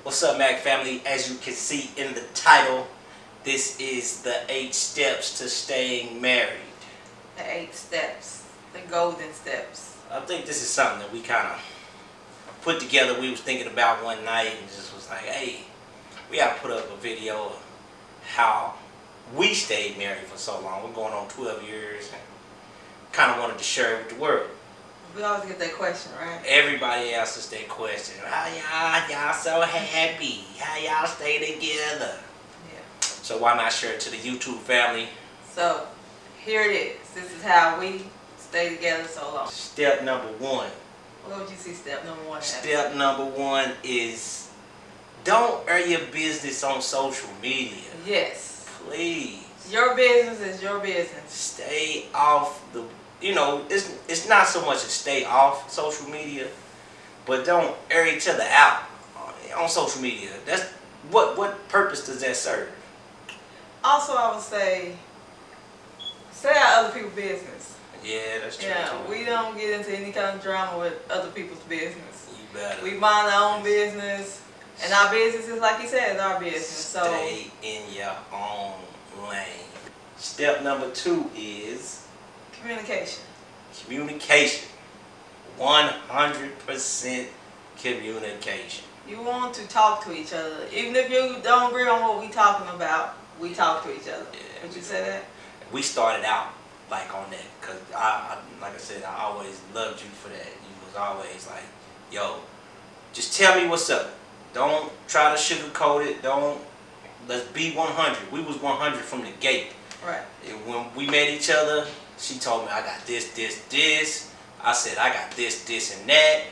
What's up, Mac family? As you can see in the title, this is the 8 steps to staying married. The 8 steps, the golden steps. I think this is something that we kind of put together. We was thinking about one night and just was like, hey, we gotta put up a video of how we stayed married for so long. We're going on 12 years and kind of wanted to share it with the world. We always get that question, right? Everybody asks us that question. How y'all so happy? How y'all stay together? Yeah. So why not share it to the YouTube family? So here it is. This is how we stay together so long. Step number 1. What would you see step number 1 as? Step number 1 is don't air your business on social media. Yes. Please. Your business is your business. Stay off the, it's not so much to stay off social media, but don't air each other out on social media. That's what purpose does that serve? Also, I would say, stay out of other people's business. Yeah, that's true. Yeah, too. we don't get into any kind of drama with other people's business. You better. We mind our own business, and our business is, like he said, is our business. Stay in your own lane. Step number 2 is Communication. communication. 100% communication. You want to talk to each other. Even if you don't agree on what we talking about, we talk to each other. Yeah, Would you say that? We started out like on that because I like I said, I always loved you for that. You was always like, yo, just tell me what's up. Don't try to sugarcoat it. Let's be 100. We was 100 from the gate. Right. And when we met each other, she told me I got this, this, this. I said I got this, this, and that.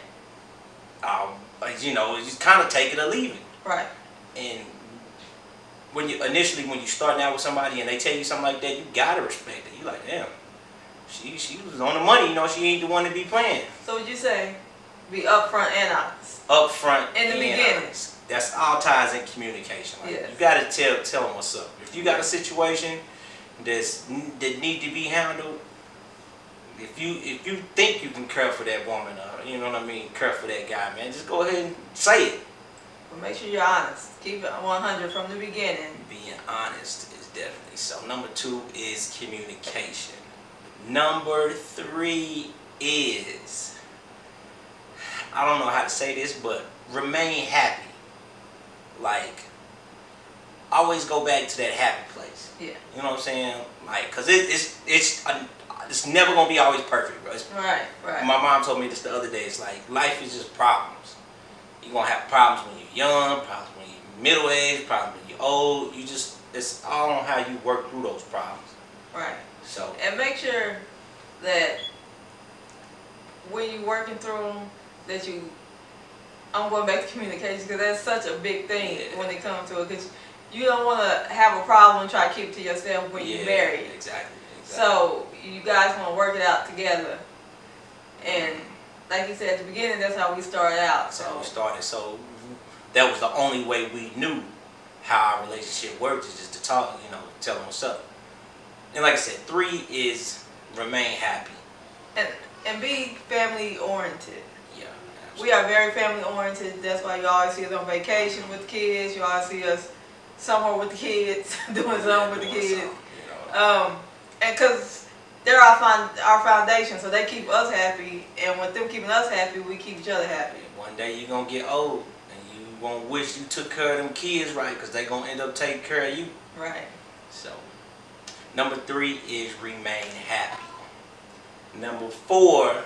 You kind of take it or leave it. Right. And when you starting out with somebody and they tell you something like that, you gotta respect it. You like, damn, she was on the money. She ain't the one to be playing. So would you say be upfront and honest? Upfront in the beginning. honest. That's all ties in communication. Like, yes. You gotta tell them what's up. If you got a situation that need to be handled, if you think you can care for that woman, care for that guy, man, just go ahead and say it. But make sure you're honest. Keep it 100 from the beginning. Being honest is definitely so. Number 2 is communication. Number 3 is, I don't know how to say this, but remain happy. Like, always go back to that happy place. Yeah. You know what I'm saying? Like, cause it's never gonna be always perfect, bro. Right. My mom told me this the other day. It's like life is just problems. You're gonna have problems when you're young, problems when you're middle aged, problems when you're old. It's all on how you work through those problems. Right. So. And make sure that when you're working through them, that I'm going back to communication because that's such a big thing when it comes to it. Because you don't want to have a problem and try to keep it to yourself when you're married. Exactly. So you guys want to work it out together. And like you said at the beginning, that's how we started out. That's how we started. So that was the only way we knew how our relationship worked, is just to talk, tell them what's up. And like I said, 3 is remain happy. And be family oriented. Yeah. Absolutely. We are very family oriented. That's why you always see us on vacation with the kids. You always see us somewhere with the kids, doing something with the kids. And because they're our foundation, so they keep us happy. And with them keeping us happy, we keep each other happy. One day you're going to get old, and you won't wish you took care of them kids right, because they're going to end up taking care of you. Right. So, number 3 is remain happy. Number 4.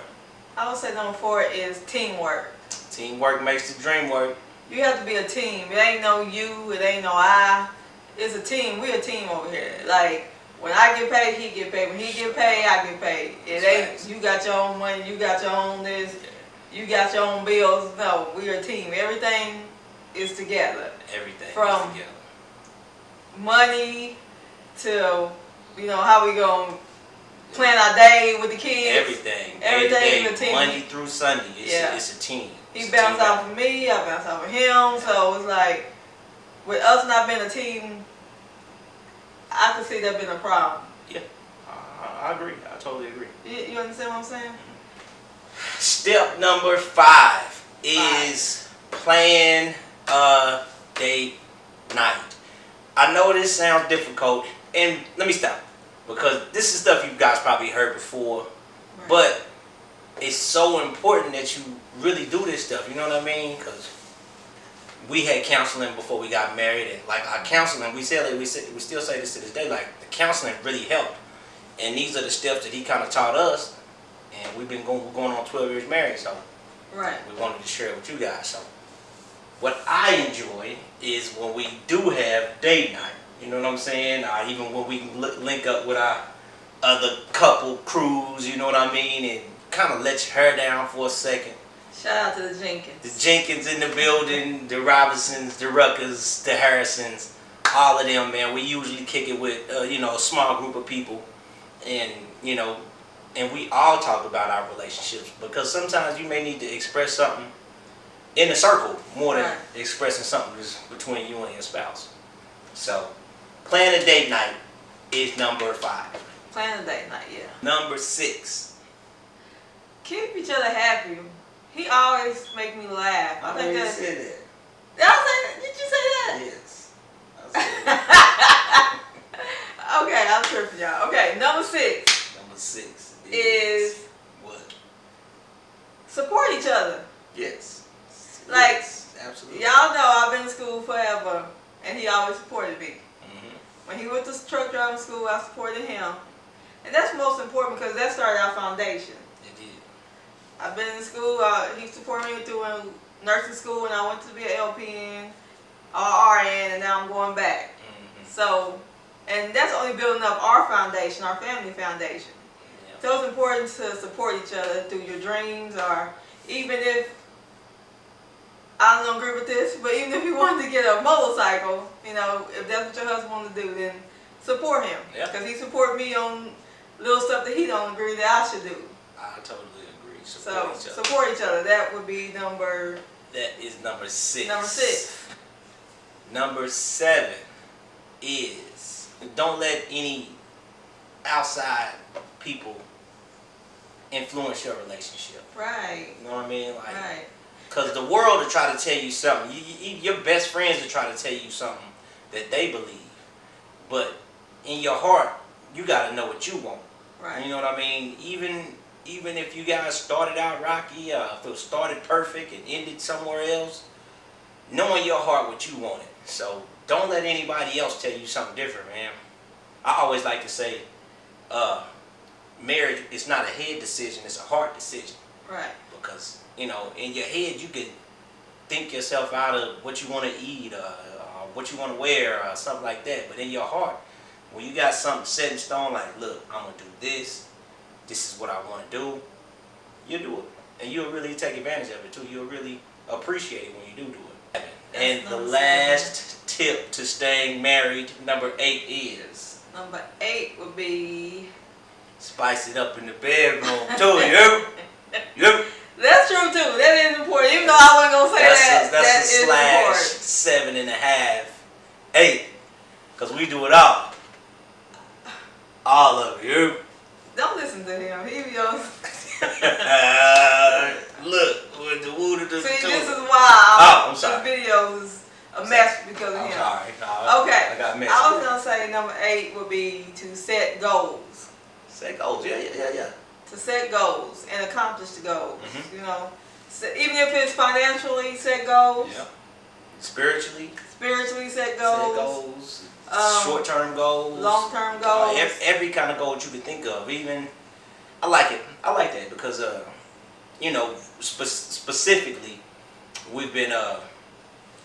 I would say number 4 is teamwork. Teamwork makes the dream work. You have to be a team. It ain't no you, it ain't no I. It's a team. We're a team over here. Like, when I get paid, he get paid. When he get paid, I get paid. It ain't you got your own money, you got your own this, you got your own bills. No, we're a team. Everything is together. Everything from is together. Money to, how we gonna plan our day with the kids. Everything is a team. Monday through Sunday, it's a team. He bounced off of me, I bounced off of him. So it's like, with us not being a team, I could see that being a problem. Yeah, I agree. I totally agree. You understand what I'm saying? Step number 5 is plan a night. I know this sounds difficult, and let me stop, because this is stuff you guys probably heard before, Right. but it's so important that you really do this stuff, you know what I mean? Because we had counseling before we got married, and like our counseling, we still say this to this day, like the counseling really helped, and these are the steps that he kind of taught us, and we're going on 12 years married, so Right. we wanted to share it with you guys. So what I enjoy is when we do have date night, you know what I'm saying? Even when we link up with our other couple crews, you know what I mean, and kind of let your hair down for a second. Shout out to the Jenkins. The Jenkins in the building, the Robinsons, the Ruckers, the Harrisons, all of them, man. We usually kick it with, a small group of people, and, and we all talk about our relationships, because sometimes you may need to express something in a circle more than Right. expressing something just between you and your spouse. So, plan a date night is number 5. Plan a date night, yeah. Number 6. Keep each other happy. He always make me laugh. I think that's. said that. Did I say that? Did you say that? Yes. I said that. Okay, I'm tripping, y'all. Okay, number 6 Number 6 is what? support each other. Yes. Like, Yes, absolutely. Y'all know I've been in school forever, and he always supported me. Mhm. When he went to truck driving school, I supported him. And that's most important, because that started our foundation. It did. I've been in school, he supported me through nursing school, and I went to be an LPN, RN, and now I'm going back. Mhm. So, and that's only building up our foundation, our family foundation. Yeah. So it's important to support each other through your dreams, or even if, I don't agree with this, but even if you wanted to get a motorcycle, if that's what your husband wanted to do, then support him. Yeah. Because he support me on little stuff that he don't agree that I should do. I totally agree. So Support each other. support each other. That would be number That is number 6. 6. Number 7 is don't let any outside people influence your relationship. Right. You know what I mean? Like, Right. because the world will try to tell you something. Your best friends will try to tell you something that they believe. But in your heart, you got to know what you want. Right. You know what I mean? Even if you guys started out rocky, if it started perfect and ended somewhere else, know in your heart what you wanted. So don't let anybody else tell you something different, man. I always like to say, marriage is not a head decision, it's a heart decision. Right. Because, in your head you can think yourself out of what you want to eat, what you want to wear, or something like that. But in your heart, when you got something set in stone, like, look, I'm going to do this, this is what I want to do, you do it. And you'll really take advantage of it too. You'll really appreciate it when you do it. And the last tip to staying married, number 8 is Number 8 would be. spice it up in the bedroom too. Yep. That's true too. That is important. Even though I wasn't gonna say that, That's that a is slash important. 7.5, 8, because we do it all of you. Don't listen to him. He be on. Look, with the woo to the See, two. this is why I'm sorry. this video is a mess because of I'm him. sorry. No, Okay. I got messed I was up. gonna say number 8 would be to set goals. Set goals. Yeah. To set goals and accomplish the goals. Mhm. Even if it's financially, set goals. Yeah. Spiritually. Spiritually, set Set goals. goals. Um, Short-term goals. Long-term goals. Every kind of goal that you can think of. Even, I like it. I like that because, specifically, we've been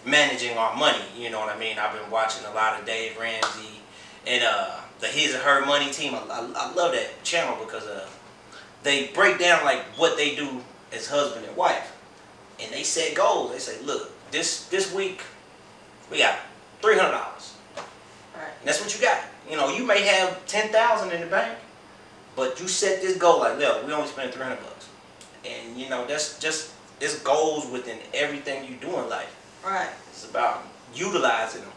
managing our money. You know what I mean? I've been watching a lot of Dave Ramsey and the His or Her Money team. I love that channel because they break down like what they do as husband and wife, and they set goals. They say, look, this week we got $300. Right. And that's what you got. You may have $10,000 in the bank, but you set this goal like, look, we only spend $300. And that's just, it's goals within everything you do in life. Right. It's about utilizing them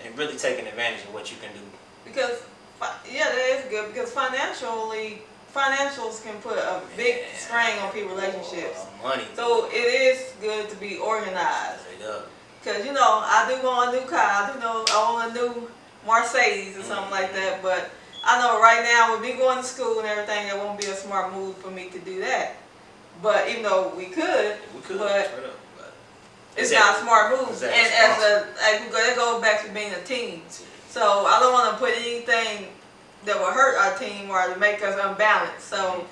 and really taking advantage of what you can do. Because that is good because financials can put a big strain on people's relationships. Money. So it is good to be organized. Straight up. Cause you know I do want a new car. I do know I want a new Mercedes or something like that. But I know right now with me going to school and everything, it won't be a smart move for me to do that. But even though we could, but it's not a smart move. And it goes back to being a team. So I don't want to put anything that will hurt our team or to make us unbalanced. So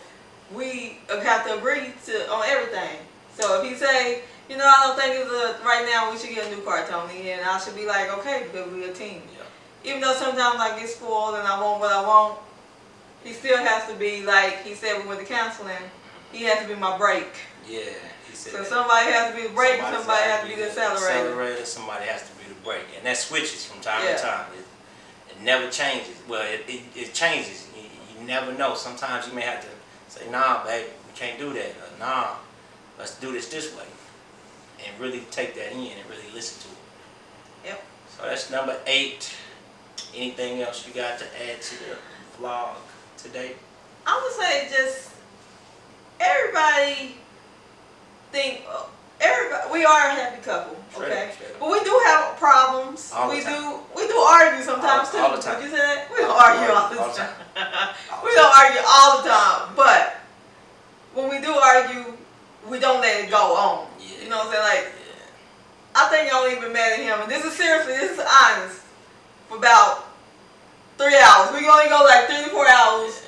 we have to agree on everything. So if he say, you know, I don't think right now we should get a new car, Tony, and I should be like, okay, because we're a team. Yeah. Even though sometimes I get spoiled and I want what I want, he still has to be like he said we went to counseling. He has to be my brake. Yeah, he said. So somebody has to be the brake, somebody has to be the accelerator. Somebody has to be the brake, and that switches from time to time. It never changes. Well, it changes. You never know. Sometimes you may have to say, nah, babe, we can't do that. Or, nah, let's do this way. And really take that in and really listen to it. Yep. So that's number 8. Anything else you got to add to the vlog today? I would say just everybody we are a happy couple, okay? But we do have problems. We do argue sometimes too. All the time. Would you say that? We don't argue all the time. We don't argue all the time, but when we do argue, we don't let it go on. Yeah. You know what I'm saying? Like, I think y'all even mad at him, and this is honest, for about 3 hours. We only go like 3 to 4 hours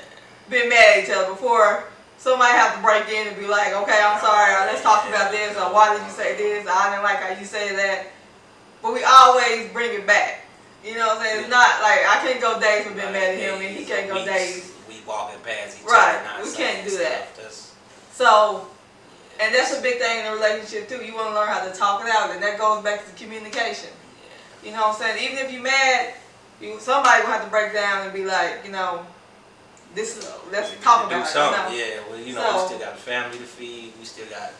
being mad at each other before somebody have to break in and be like, okay, I'm sorry, let's talk about this, or why did you say this, or I didn't like how you say that. But we always bring it back. You know what I'm saying? It's not like I can't go days with being mad at him, and he can't go days. We walking past each other. Right, we can't do that. So, and that's a big thing in a relationship too. You want to learn how to talk it out, and that goes back to communication. You know what I'm saying? Even if you're mad, somebody will have to break down and be like, you know, let's talk about it. Yeah, well, you know, we still got a family to feed. We still got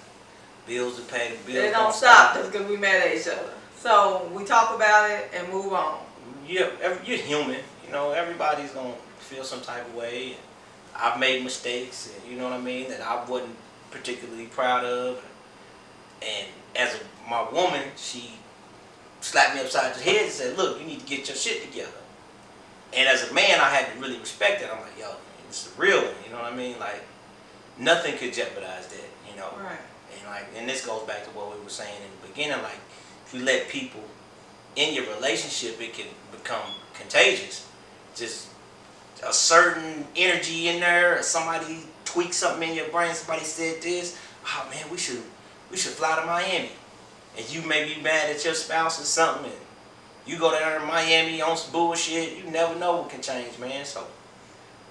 bills to pay. The bills they don't stop just because we mad at each other. So we talk about it and move on. Yeah, you're human. You know, everybody's gonna feel some type of way. I've made mistakes, and you know what I mean, that I wasn't particularly proud of. And as my woman, she slapped me upside the head and said, "Look, you need to get your shit together." And as a man, I had to really respect it. I'm like, yo, it's the real one, you know what I mean? Like, nothing could jeopardize that, you know? Right. And this goes back to what we were saying in the beginning, like, if you let people in your relationship, it can become contagious. Just a certain energy in there, or somebody tweaked something in your brain, somebody said this, oh man, we should fly to Miami. And you may be mad at your spouse or something, and you go down to Miami on some bullshit, you never know what can change, man. So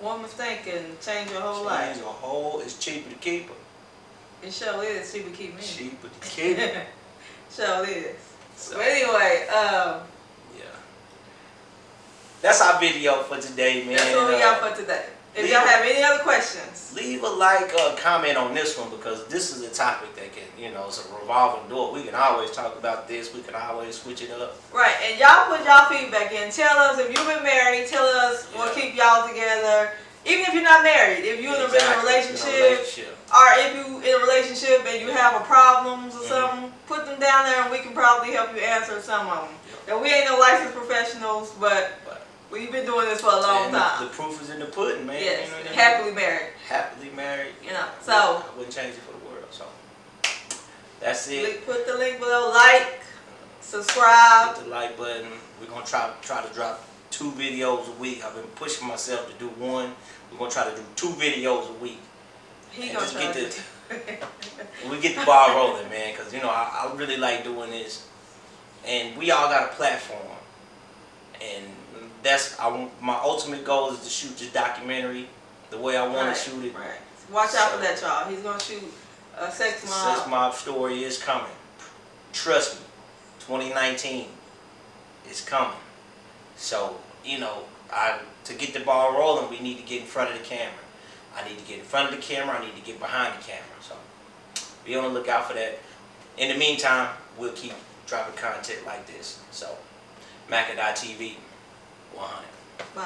one mistake can change your whole life. Change your whole, it's cheaper to keep her. It sure is cheaper to keep me. Cheaper to keep her. Sure is. So anyway, yeah. That's our video for today, man. That's what we got for today. If y'all have any other questions, leave a like or a comment on this one, because this is a topic that can, you know, it's a revolving door. We can always talk about this. We can always switch it up. Right, and y'all put y'all feedback in. Tell us if you've been married. Tell us what keep y'all together. Even if you're not married, if you're in a relationship, or if you in a relationship and you have a problems or something, put them down there and we can probably help you answer some of them. And we ain't no licensed professionals, but we've been doing this for a long time. The proof is in the pudding, man. Yes, you know what I mean? happily married. Happily married. You know, so I wouldn't change it for the world. So that's it. Put the link below. Like, subscribe. Hit the like button. We're gonna try to drop 2 videos a week. I've been pushing myself to do 1. We're gonna try to do 2 videos a week. We get the ball rolling, man, because you know I really like doing this, and we all got a platform, and that's my ultimate goal is to shoot this documentary the way I want to shoot it. Right. Watch out for that, y'all. He's gonna shoot a sex mob. Sex mob story is coming. Trust me, 2019 is coming. So you know, to get the ball rolling, we need to get in front of the camera. I need to get in front of the camera. I need to get behind the camera. So be on the lookout for that. In the meantime, we'll keep dropping content like this. So, Macadot TV 100. Bye.